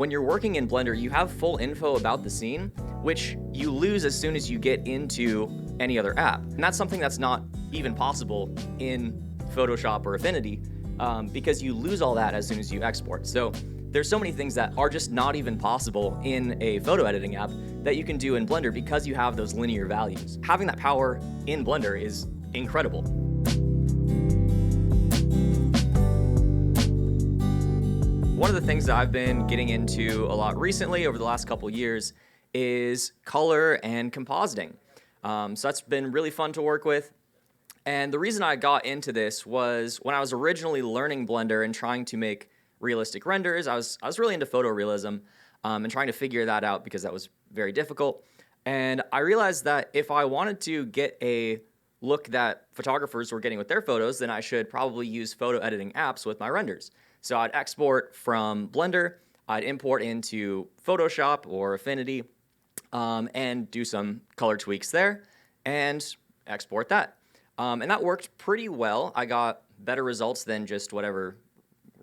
When you're working in Blender, you have full info about the scene, which you lose as soon as you get into any other app. And that's something that's not even possible in Photoshop or Affinity, because you lose all that as soon as you export. So there's so many things that are just not even possible in a photo editing app that you can do in Blender because you have those linear values. Having that power in Blender is incredible. One of the things that I've been getting into a lot recently over the last couple years is color and compositing. So that's been really fun to work with. And the reason I got into this was when I was originally learning Blender and trying to make realistic renders. I was really into photorealism and trying to figure that out because that was very difficult. And I realized that if I wanted to get a look that photographers were getting with their photos, then I should probably use photo editing apps with my renders. So I'd export from Blender, I'd import into Photoshop or Affinity, and do some color tweaks there, and export that. And that worked pretty well. I got better results than just whatever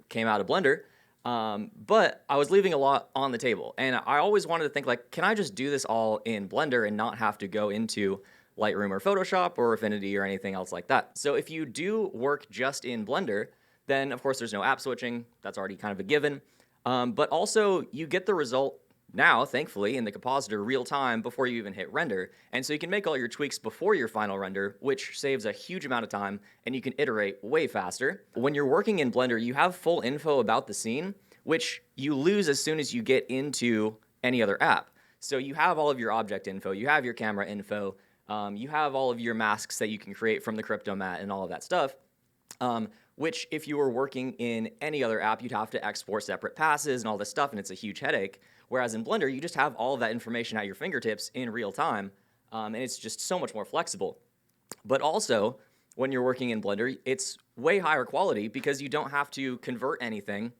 came out of Blender, but I was leaving a lot on the table. And I always wanted to think, like, can I just do this all in Blender and not have to go into Lightroom or Photoshop or Affinity or anything else like that? So if you do work just in Blender, then of course there's no app switching. That's already kind of a given. But also you get the result now, thankfully, in the compositor real time before you even hit render. And so you can make all your tweaks before your final render, which saves a huge amount of time, and you can iterate way faster. When you're working in Blender, you have full info about the scene, which you lose as soon as you get into any other app. So you have all of your object info, you have your camera info, you have all of your masks that you can create from the Cryptomat and all of that stuff. Which if you were working in any other app, you'd have to export separate passes and all this stuff, and it's a huge headache. Whereas in Blender, you just have all of that information at your fingertips in real time, and it's just so much more flexible. But also, when you're working in Blender, it's way higher quality because you don't have to convert anything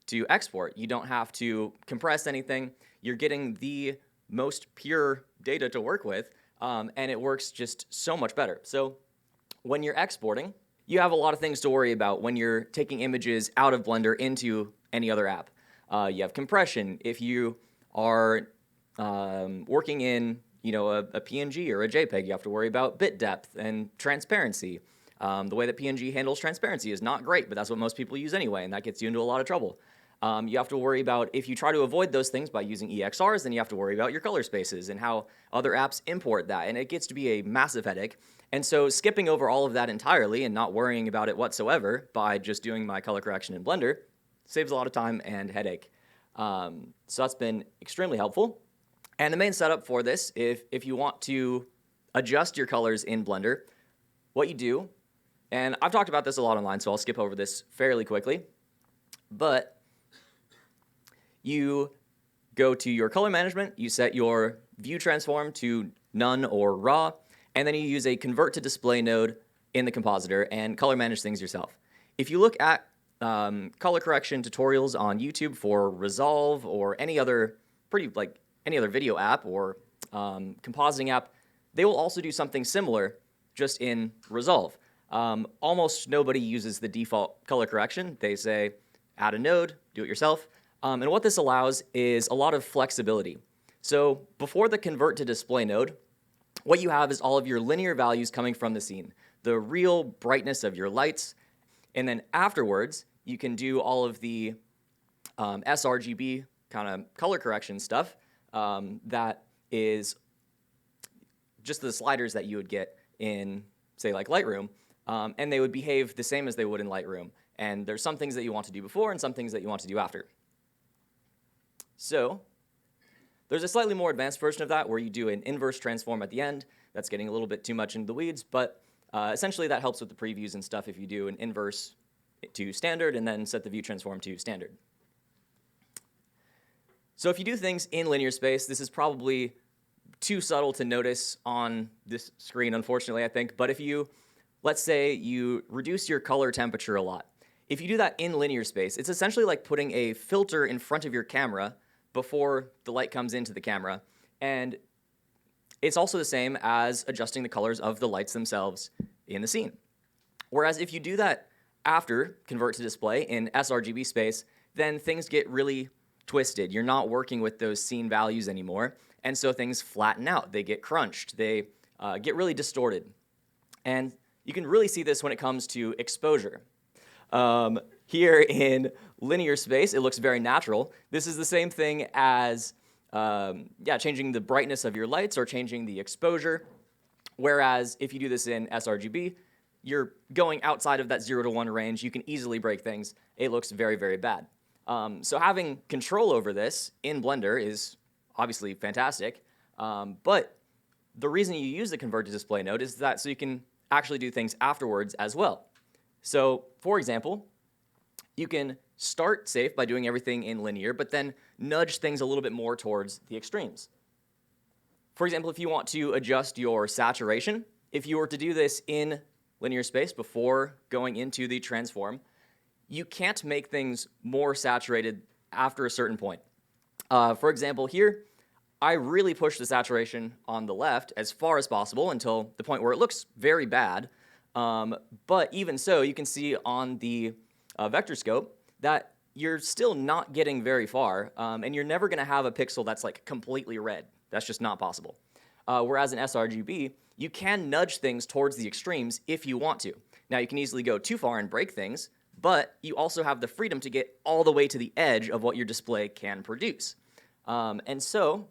to export. You don't have to compress anything. You're getting the most pure data to work with, and it works just so much better. So when you're exporting, you have a lot of things to worry about when you're taking images out of Blender into any other app. You have compression. If you are working in a PNG or a JPEG, you have to worry about bit depth and transparency. The way that PNG handles transparency is not great, but that's what most people use anyway, and that gets you into a lot of trouble. You have to worry about, if you try to avoid those things by using EXRs, then you have to worry about your color spaces and how other apps import that, and it gets to be a massive headache. And so skipping over all of that entirely and not worrying about it whatsoever by just doing my color correction in Blender saves a lot of time and headache. So that's been extremely helpful. And the main setup for this, if you want to adjust your colors in Blender, what you do, and I've talked about this a lot online, so I'll skip over this fairly quickly, but you go to your color management, you set your view transform to none or raw, and then you use a convert to display node in the compositor and color manage things yourself. If you look at color correction tutorials on YouTube for Resolve or any other video app or compositing app, they will also do something similar just in Resolve. Almost nobody uses the default color correction. They say add a node, do it yourself. And what this allows is a lot of flexibility. So before the convert to display node, what you have is all of your linear values coming from the scene, the real brightness of your lights, and then afterwards, you can do all of the sRGB kind of color correction stuff that is just the sliders that you would get in, say, like Lightroom, and they would behave the same as they would in Lightroom. And there's some things that you want to do before and some things that you want to do after. So there's a slightly more advanced version of that where you do an inverse transform at the end. That's getting a little bit too much into the weeds, but essentially that helps with the previews and stuff if you do an inverse to standard and then set the view transform to standard. So if you do things in linear space, this is probably too subtle to notice on this screen, unfortunately, I think. But if you, let's say you reduce your color temperature a lot. If you do that in linear space, it's essentially like putting a filter in front of your camera before the light comes into the camera. And it's also the same as adjusting the colors of the lights themselves in the scene. Whereas if you do that after convert to display in sRGB space, then things get really twisted. You're not working with those scene values anymore. And so things flatten out. They get crunched. They get really distorted. And you can really see this when it comes to exposure. Here in linear space, it looks very natural. This is the same thing as changing the brightness of your lights or changing the exposure. Whereas if you do this in sRGB, you're going outside of that 0 to 1 range. You can easily break things. It looks very, very bad. So having control over this in Blender is obviously fantastic. But the reason you use the convert to display node is that so you can actually do things afterwards as well. So for example, you can start safe by doing everything in linear, but then nudge things a little bit more towards the extremes. For example, if you want to adjust your saturation, if you were to do this in linear space before going into the transform, you can't make things more saturated after a certain point. For example, here, I really push the saturation on the left as far as possible until the point where it looks very bad. But even so, you can see on the vector scope that you're still not getting very far, and you're never going to have a pixel that's like completely red. That's just not possible. Whereas in sRGB, you can nudge things towards the extremes if you want to. Now, you can easily go too far and break things, but you also have the freedom to get all the way to the edge of what your display can produce. And so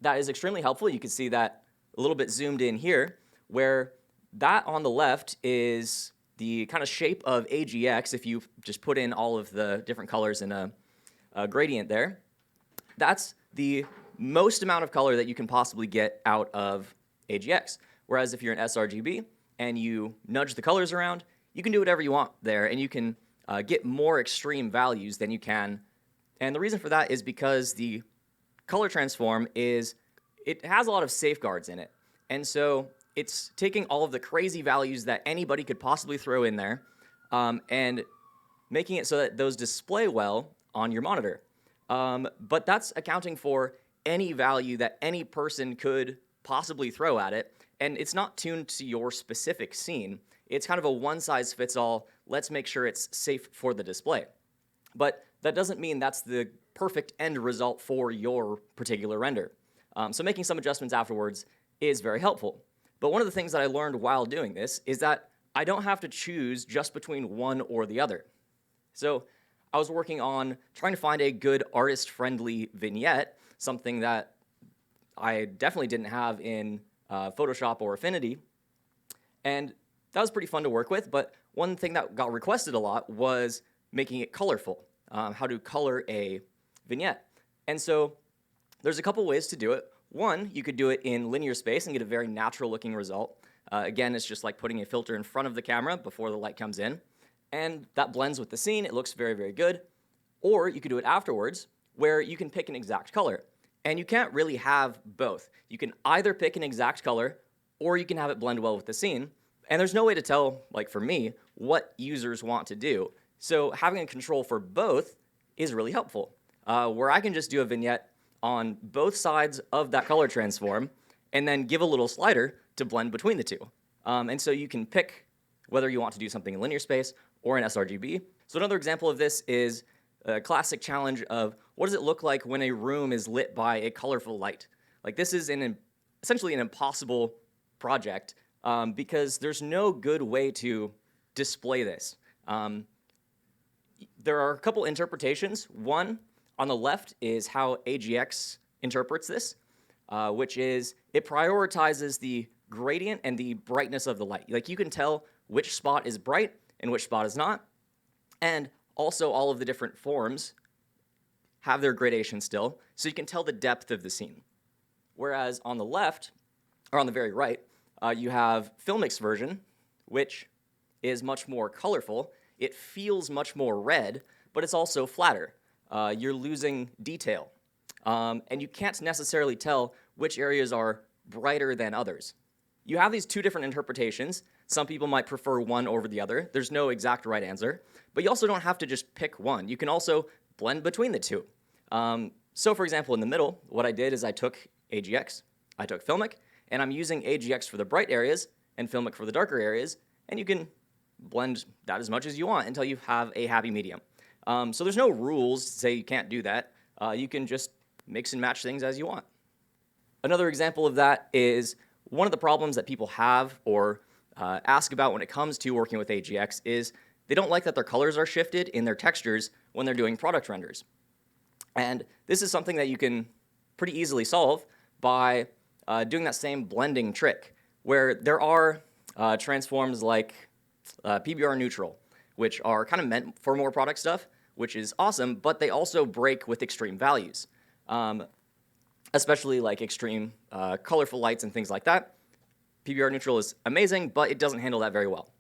that is extremely helpful. You can see that a little bit zoomed in here, where that on the left is the kind of shape of AGX. If you just put in all of the different colors in a gradient there, that's the most amount of color that you can possibly get out of AGX. Whereas if you're in sRGB and you nudge the colors around, you can do whatever you want there, and you can get more extreme values than you can. And the reason for that is because the color transform it has a lot of safeguards in it. And so it's taking all of the crazy values that anybody could possibly throw in there and making it so that those display well on your monitor. But that's accounting for any value that any person could possibly throw at it, and it's not tuned to your specific scene. It's kind of a one-size-fits-all, let's make sure it's safe for the display. But that doesn't mean that's the perfect end result for your particular render. So making some adjustments afterwards is very helpful. But one of the things that I learned while doing this is that I don't have to choose just between one or the other. So I was working on trying to find a good artist-friendly vignette, something that I definitely didn't have in Photoshop or Affinity. And that was pretty fun to work with, but one thing that got requested a lot was making it colorful, how to color a vignette. And so there's a couple ways to do it. One, you could do it in linear space and get a very natural looking result. Again, it's just like putting a filter in front of the camera before the light comes in. And that blends with the scene. It looks very, very good. Or you could do it afterwards, where you can pick an exact color. And you can't really have both. You can either pick an exact color, or you can have it blend well with the scene. And there's no way to tell, like for me, what users want to do. So having a control for both is really helpful, where I can just do a vignette on both sides of that color transform and then give a little slider to blend between the two. And so you can pick whether you want to do something in linear space or in sRGB. So another example of this is a classic challenge of what does it look like when a room is lit by a colorful light? Like this is essentially an impossible project because there's no good way to display this. There are a couple interpretations. One on the left is how AGX interprets this, which is it prioritizes the gradient and the brightness of the light. Like you can tell which spot is bright and which spot is not. And also all of the different forms have their gradation still, so you can tell the depth of the scene. Whereas on the left, or on the very right, you have Filmic's version, which is much more colorful. It feels much more red, but it's also flatter. You're losing detail. And you can't necessarily tell which areas are brighter than others. You have these two different interpretations. Some people might prefer one over the other. There's no exact right answer. But you also don't have to just pick one. You can also blend between the two. So for example, in the middle, what I did is I took AGX, I took Filmic, and I'm using AGX for the bright areas and Filmic for the darker areas, and you can blend that as much as you want until you have a happy medium. So there's no rules to say you can't do that. you can just mix and match things as you want. Another example of that is one of the problems that people have or ask about when it comes to working with AGX is they don't like that their colors are shifted in their textures when they're doing product renders. And this is something that you can pretty easily solve by doing that same blending trick, where there are transforms like PBR Neutral, which are kind of meant for more product stuff, which is awesome, but they also break with extreme values, especially like extreme colorful lights and things like that. PBR Neutral is amazing, but it doesn't handle that very well.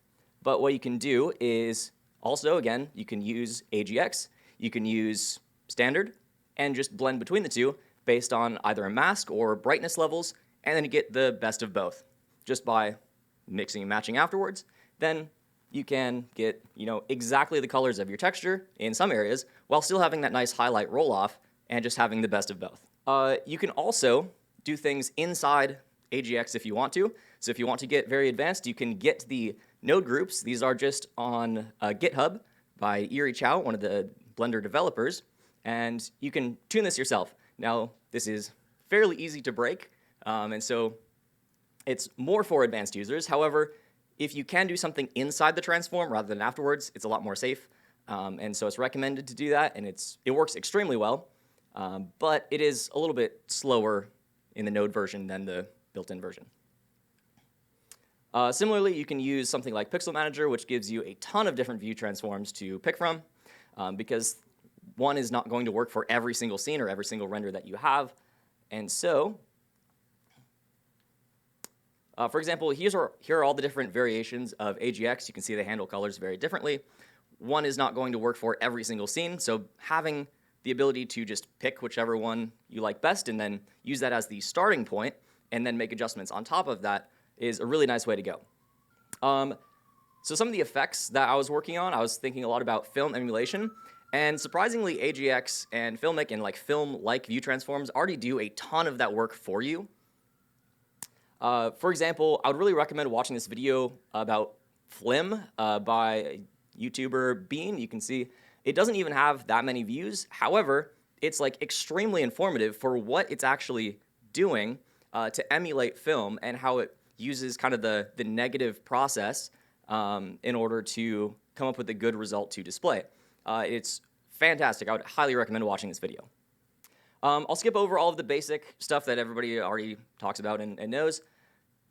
But what you can do is also, again, you can use AGX, you can use standard, and just blend between the two based on either a mask or brightness levels, and then you get the best of both just by mixing and matching afterwards. Then you can get exactly the colors of your texture in some areas while still having that nice highlight roll-off and just having the best of both. You can also do things inside AGX if you want to. So if you want to get very advanced, you can get the node groups. These are just on GitHub by Eerie Chow, one of the Blender developers, and you can tune this yourself. Now, this is fairly easy to break, and so it's more for advanced users. However, if you can do something inside the transform rather than afterwards, it's a lot more safe, and so it's recommended to do that, and it works extremely well, but it is a little bit slower in the node version than the built-in version. Similarly, you can use something like Pixel Manager, which gives you a ton of different view transforms to pick from, because one is not going to work for every single scene or every single render that you have. And so, for example, here are all the different variations of AGX. You can see they handle colors very differently. One is not going to work for every single scene, so having the ability to just pick whichever one you like best and then use that as the starting point and then make adjustments on top of that is a really nice way to go. So some of the effects that I was working on, I was thinking a lot about film emulation, and surprisingly, AGX and Filmic and like film-like view transforms already do a ton of that work for you. For example, I would really recommend watching this video about Flim by a YouTuber Bean. You can see it doesn't even have that many views. However, it's like extremely informative for what it's actually doing to emulate film and how it uses kind of the negative process in order to come up with a good result to display. It's fantastic. I would highly recommend watching this video. I'll skip over all of the basic stuff that everybody already talks about and knows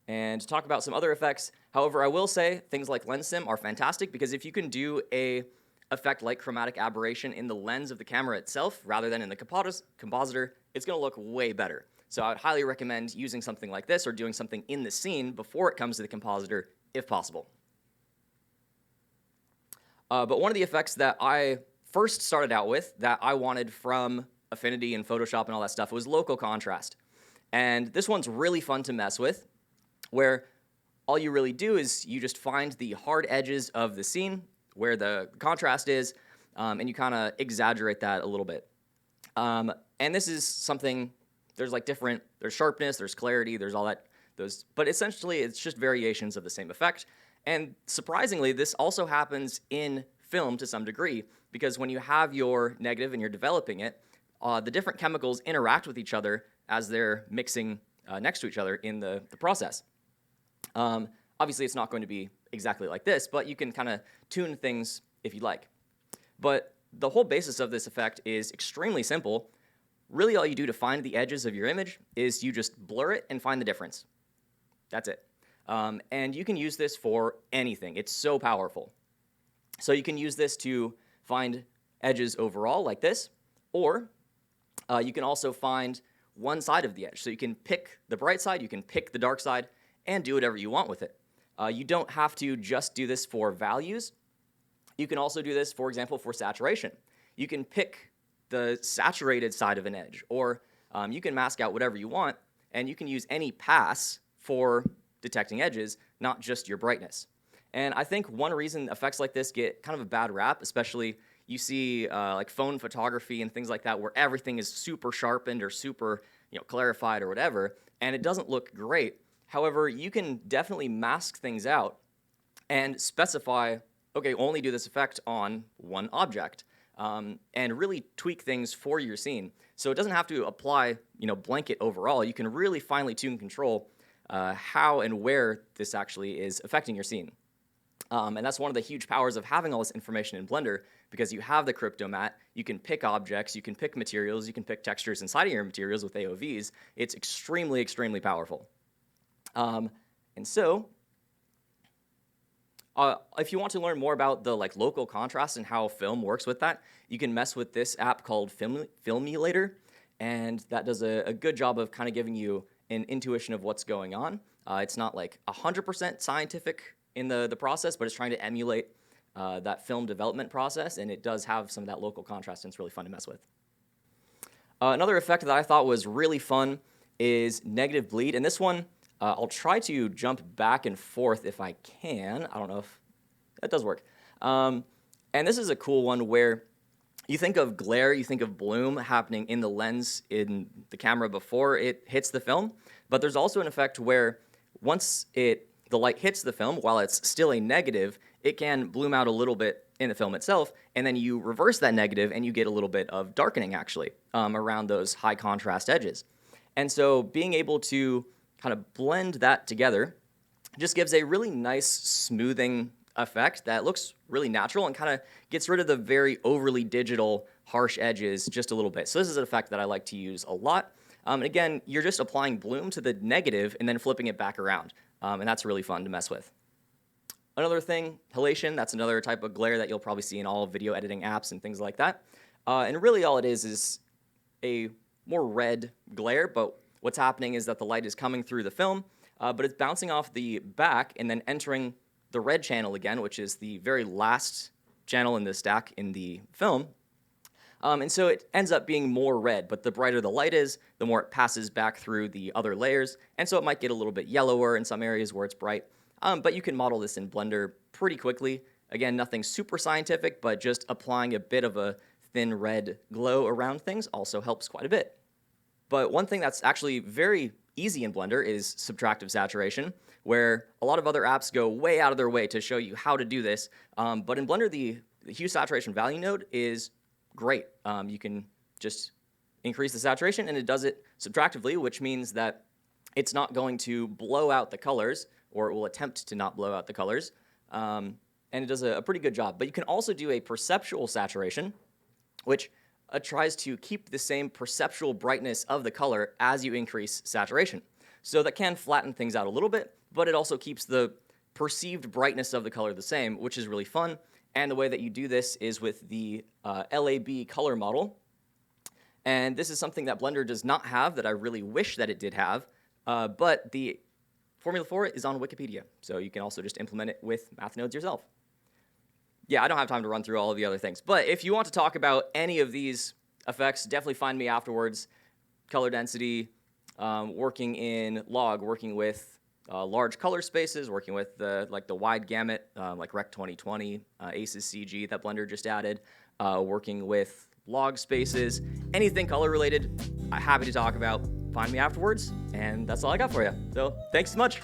and talk about some other effects. However, I will say things like lens sim are fantastic because if you can do a effect like chromatic aberration in the lens of the camera itself rather than in the compositor, it's going to look way better. So I would highly recommend using something like this or doing something in the scene before it comes to the compositor, if possible. But one of the effects that I first started out with that I wanted from Affinity and Photoshop and all that stuff was local contrast. And this one's really fun to mess with, where all you really do is you just find the hard edges of the scene where the contrast is, and you kind of exaggerate that a little bit. And this is something, there's sharpness, there's clarity, there's all that, but essentially it's just variations of the same effect. And surprisingly, this also happens in film to some degree, because when you have your negative and you're developing it, the different chemicals interact with each other as they're mixing next to each other in the process. Obviously, it's not going to be exactly like this, but you can kind of tune things if you like. But the whole basis of this effect is extremely simple. Really, all you do to find the edges of your image is you just blur it and find the difference. That's it. And you can use this for anything. It's so powerful. So you can use this to find edges overall like this, or you can also find one side of the edge. So you can pick the bright side, you can pick the dark side, and do whatever you want with it. You don't have to just do this for values. You can also do this, for example, for saturation. You can pick the saturated side of an edge, or you can mask out whatever you want, and you can use any pass for detecting edges, not just your brightness. And I think one reason effects like this get kind of a bad rap, especially you see like phone photography and things like that where everything is super sharpened or super clarified or whatever, and it doesn't look great. However, you can definitely mask things out and specify, okay, only do this effect on one object. and really tweak things for your scene. So it doesn't have to apply, blanket overall. You can really finely tune and control how and where this actually is affecting your scene. And that's one of the huge powers of having all this information in Blender, because you have the crypto mat, you can pick objects, you can pick materials, you can pick textures inside of your materials with AOVs. It's extremely, extremely powerful. And so, if you want to learn more about the local contrast and how film works with that, you can mess with this app called Filmulator, and that does a good job of kind of giving you an intuition of what's going on. It's not 100% scientific in the process, but it's trying to emulate that film development process, and it does have some of that local contrast, and it's really fun to mess with. Another effect that I thought was really fun is negative bleed, and this one, I'll try to jump back and forth if I can. I don't know if that does work. And this is a cool one where you think of glare, you think of bloom happening in the lens in the camera before it hits the film, but there's also an effect where once the light hits the film, while it's still a negative, it can bloom out a little bit in the film itself, and then you reverse that negative and you get a little bit of darkening actually around those high contrast edges. And so being able to kind of blend that together just gives a really nice smoothing effect that looks really natural and kind of gets rid of the very overly digital harsh edges just a little bit. So this is an effect that I like to use a lot. And again, you're just applying bloom to the negative and then flipping it back around. And that's really fun to mess with. Another thing, halation, that's another type of glare that you'll probably see in all video editing apps and things like that. And really all it is a more red glare, but what's happening is that the light is coming through the film, but it's bouncing off the back and then entering the red channel again, which is the very last channel in the stack in the film. And so it ends up being more red, but the brighter the light is, the more it passes back through the other layers, and so it might get a little bit yellower in some areas where it's bright. But you can model this in Blender pretty quickly. Again, nothing super scientific, but just applying a bit of a thin red glow around things also helps quite a bit. But one thing that's actually very easy in Blender is subtractive saturation, where a lot of other apps go way out of their way to show you how to do this. But in Blender, the hue saturation value node is great. You can just increase the saturation, and it does it subtractively, which means that it's not going to blow out the colors, or it will attempt to not blow out the colors. And it does a pretty good job. But you can also do a perceptual saturation, which tries to keep the same perceptual brightness of the color as you increase saturation. So that can flatten things out a little bit, but it also keeps the perceived brightness of the color the same, which is really fun. And the way that you do this is with the LAB color model. And this is something that Blender does not have that I really wish that it did have, but the formula for it is on Wikipedia. So you can also just implement it with math nodes yourself. Yeah, I don't have time to run through all of the other things. But if you want to talk about any of these effects, definitely find me afterwards. Color density, working in log, working with large color spaces, working with the wide gamut, like Rec 2020, ACES CG that Blender just added, working with log spaces, anything color related, I'm happy to talk about. Find me afterwards, and that's all I got for you. So thanks so much.